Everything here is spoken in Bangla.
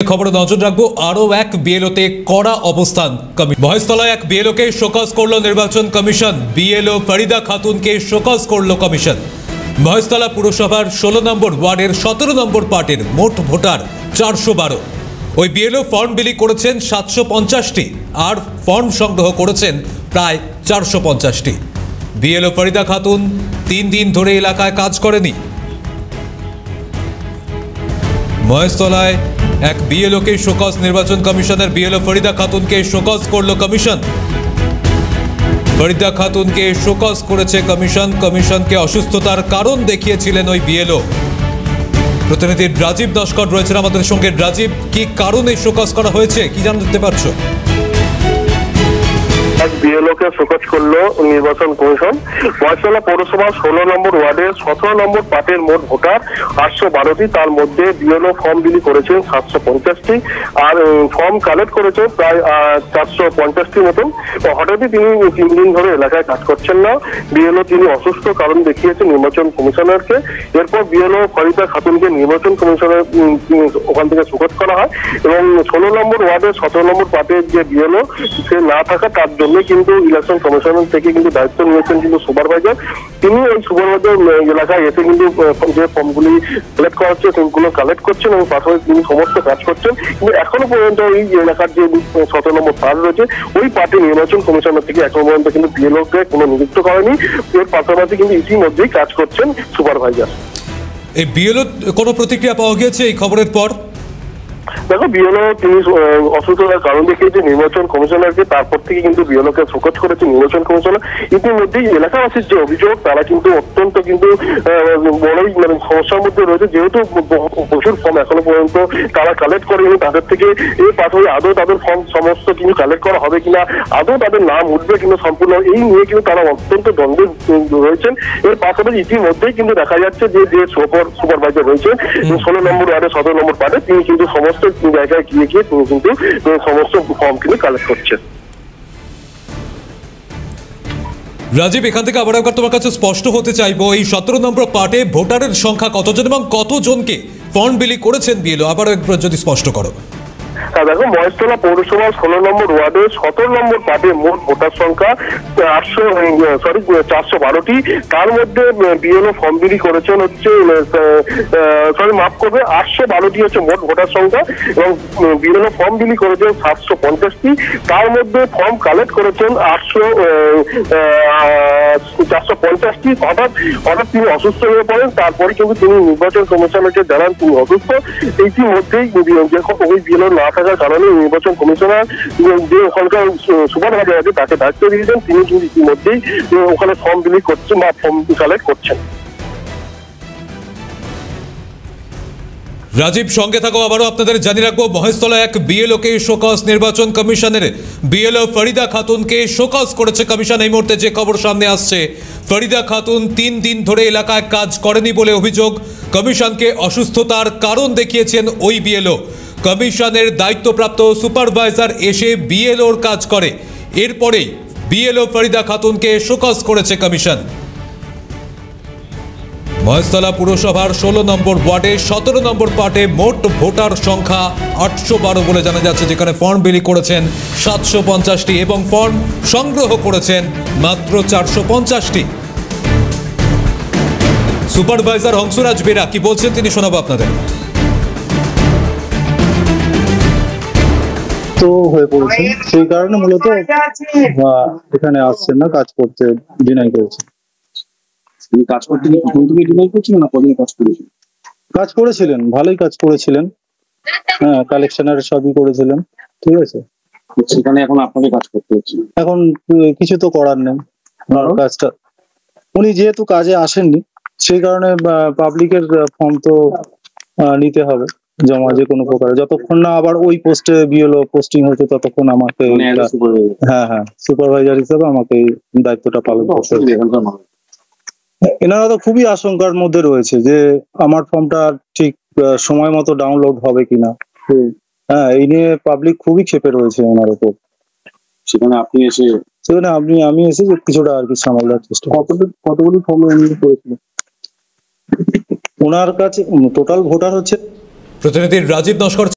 খবরে নজর রাখবো আরো এক বিএলওতে কড়া অবস্থান। মহেশতলায় এক বিএলওকে শোকজ করল নির্বাচন কমিশন। বিএলও ফরিদা খাতুনকে শোকজ করল কমিশন। মহেশতলা পুরসভার 16 নম্বর ওয়ার্ডের 17 নম্বর পার্টির মোট ভোটার 412। ওই বিএলও ফর্ম বিলি করেছেন 750টি আর ফর্ম সংগ্রহ করেছেন প্রায় 450টি। বিএলও ফরিদা খাতুন 3 দিন ধরে এলাকায় কাজ করেনি। মহেশতলায় এক বিএলওকে শোকজ নির্বাচন কমিশনের। বিএলও ফরিদা খাতুনকে শোকজ করল কমিশন। ফরিদা খাতুনকে শোকজ করেছে কমিশন। কমিশনকে অসুস্থতার কারণ দেখিয়েছিলেন ওই বিএলও। প্রতিনিধি রাজীব নস্কর রয়েছেন আমাদের সঙ্গে। রাজীব, কি কারণে শোকজ করা হয়েছে, কি জানতে পারছো? এক বিএলওকে শোকজ করলো নির্বাচন কমিশন। মহেশতলা পৌরসভা 16 নম্বর ওয়ার্ডের 17 নম্বর পার্টির মোট ভোটার 812টি। তার মধ্যে বিএলও ফর্ম বিলি করেছেন 750টি আর ফর্ম কালেক্ট করেছে প্রায় 450টির মতন। হঠাৎই তিনি 3 দিন ধরে এলাকায় কাজ করছেন না। বিএলও তিনি অসুস্থ কারণ দেখিয়েছে নির্বাচন কমিশনারকে। এরপর বিএলও ফরিদা খাতুনকে নির্বাচন কমিশনের ওখান থেকে শোকজ করা হয় এবং 16 নম্বর ওয়ার্ডের 17 নম্বর পার্টির যে বিএলও সে না থাকা, তার জন্য কিন্তু ইলেকশন কমিশনের থেকে কিন্তু দায়িত্ব নিয়েছেন কিন্তু সুপারভাইজার। তিনি ওই সুপারভাইজার এলাকায় এসে কিন্তু যে ফর্মগুলি কালেক্ট করা হচ্ছে সেগুলো কালেক্ট করছেন এবং পাশাপাশি তিনি সমস্ত কাজ করছেন। কিন্তু এখনো পর্যন্ত এই এলাকার যে 17 নম্বর পার্ট রয়েছে ওই পার্টি নির্বাচন কমিশনের থেকে এখনো পর্যন্ত কিন্তু বিএলওকে কোনো নিযুক্ত করেনি। এর পাশাপাশি কিন্তু ইতিমধ্যেই কাজ করছেন সুপারভাইজার। এই বিএলও কোনো প্রতিক্রিয়া পাওয়া গিয়েছে এই খবরের পর? দেখো, বিএলও তিনি অসুস্থতার কারণ দেখিয়েছে নির্বাচন কমিশনারকে। তারপর থেকে কিন্তু বিএলওকে শোকজ করেছে নির্বাচন কমিশনার। ইতিমধ্যেই এলাকাবাসীর যে অভিযোগ, তারা কিন্তু অত্যন্ত কিন্তু বড়ই সমস্যার মধ্যে রয়েছে। যেহেতু প্রচুর ফর্ম এখনো পর্যন্ত তারা কালেক্ট করেনি, তাদের থেকে এই পাশাপাশি আদৌ তাদের ফর্ম সমস্ত কিন্তু কালেক্ট করা হবে কিনা, আদৌ তাদের নাম উঠবে কিনা সম্পূর্ণ, এই নিয়ে কিন্তু তারা অত্যন্ত দ্বন্দ্বে রয়েছেন। এর পাশাপাশি ইতিমধ্যেই কিন্তু দেখা যাচ্ছে যে সুপারভাইজার রয়েছে 16 নম্বর ওয়ার্ডে 17 নম্বর পার্টে, তিনি কিন্তু সমস্ত জায়গায় গিয়ে তিনি কিন্তু সমস্ত ফর্ম কিন্তু কালেক্ট করছেন। রাজীব, এখান থেকে আবার একবার তোমার কাছে স্পষ্ট হতে চাইবো, এই 17 নম্বর পার্টে ভোটারের সংখ্যা কতজন এবং কতজনকে ফর্ম বিলি করেছেন বিএলও, আবার একবার যদি স্পষ্ট করো। দেখো, মহেশতলা পৌরসভা 16 নম্বর ওয়ার্ডে 17 নম্বর পার্টির মোট ভোটার সংখ্যা 412টি। তার মধ্যে বিএলও ফর্ম বিলি করেছেন হচ্ছে 812টি হচ্ছে মোট ভোটার সংখ্যা এবং বিএলও ফর্ম বিলি করেছেন 750টি। তার মধ্যে ফর্ম কালেক্ট করেছেন 450টি। হঠাৎ তিনি অসুস্থ হয়ে পড়েন। তারপরে কিন্তু তিনি নির্বাচন কমিশনারকে জানান তিনি অসুস্থ। ইতিমধ্যেই ওই বিএলও না থাকার কারণে নির্বাচন কমিশনার যে ওখানকার সুপারভাইজার আছে তাকে দায়িত্ব দিয়েছেন। তিনি কিন্তু ইতিমধ্যেই ওখানে ফর্ম বিলি করছেন বা ফর্ম কালেক্ট করছেন। রাজীব, সঙ্গে থাকো, আবারও আপনাদের জানিয়ে রাখবো, মহেশতলা এক বিএলওকে শোকজ নির্বাচন কমিশনের। বিএলও ফরিদা খাতুনকে শোকজ করেছে কমিশন। এই মুহূর্তে যে খবর সামনে আসছে, ফরিদা খাতুন 3 দিন ধরে এলাকায় কাজ করেনি বলে অভিযোগ। কমিশনকে অসুস্থতার কারণ দেখিয়েছেন ওই বিএলও। কমিশনের দায়িত্বপ্রাপ্ত সুপারভাইজার এসে বিএলওর কাজ করে। এরপরেই বিএলও ফরিদা খাতুনকে শোকজ করেছে কমিশন। মহেশতলা পুরসভার 16 নম্বর ওয়ার্ডে 17 নম্বর পার্টে মোট ভোটার সংখ্যা 812 বলে জানা যাচ্ছে, যেখানে ফর্ম বিলি করেছেন 750টি এবং ফর্ম সংগ্রহ করেছেন মাত্র 450টি। সুপারভাইজার হংসরাজ বেরা কি বলছেন তিনি শোনাবো আপনাদের। তো হয়ে পড়েছে, সেই কারণে মূলত এখানে আসছেন না, কাজ করতে ডিনাই করেছে। কাজ করতে প্রথম থেকে ডিনাই করছিলেন না কদিন কাজ করেছিলেন? কাজ করেছিলেন, ভালোই কাজ করেছিলেন। হ্যাঁ, কালেকশনের সবই করেছিলেন, ঠিক আছে। সেখানে এখন আপনাকে কাজ করতে হচ্ছে। এখন কিছু তো করার নেই, কাজটা উনি যেহেতু কাজে আসেননি সেই কারণে পাবলিকের ফর্ম তো নিতে হবে জমা, যে কোনো প্রকারে। যতক্ষণ না আবার ওই পোস্টে বিএলও পোস্টিং হচ্ছে ততক্ষণ আমাকে হ্যাঁ সুপারভাইজার হিসেবে আমাকে এই দায়িত্বটা পালন করতে হবে। এনারা তো খুবই আশঙ্কার মধ্যে রয়েছে যে আমার ফর্মটা ঠিক সময় মতো ডাউনলোড হবে কিনা। হ্যাঁ, এই নিয়ে পাবলিক খুবই ক্ষেপে রয়েছে ওনার উপর। সেখানে আমি এসে কিছুটা আর কি সামাল দেওয়ার চেষ্টা। কতগুলি ফর্ম করেছিলেন ওনার কাছে? টোটাল ভোটার হচ্ছে। প্রতিনিধি রাজীব নস্কর।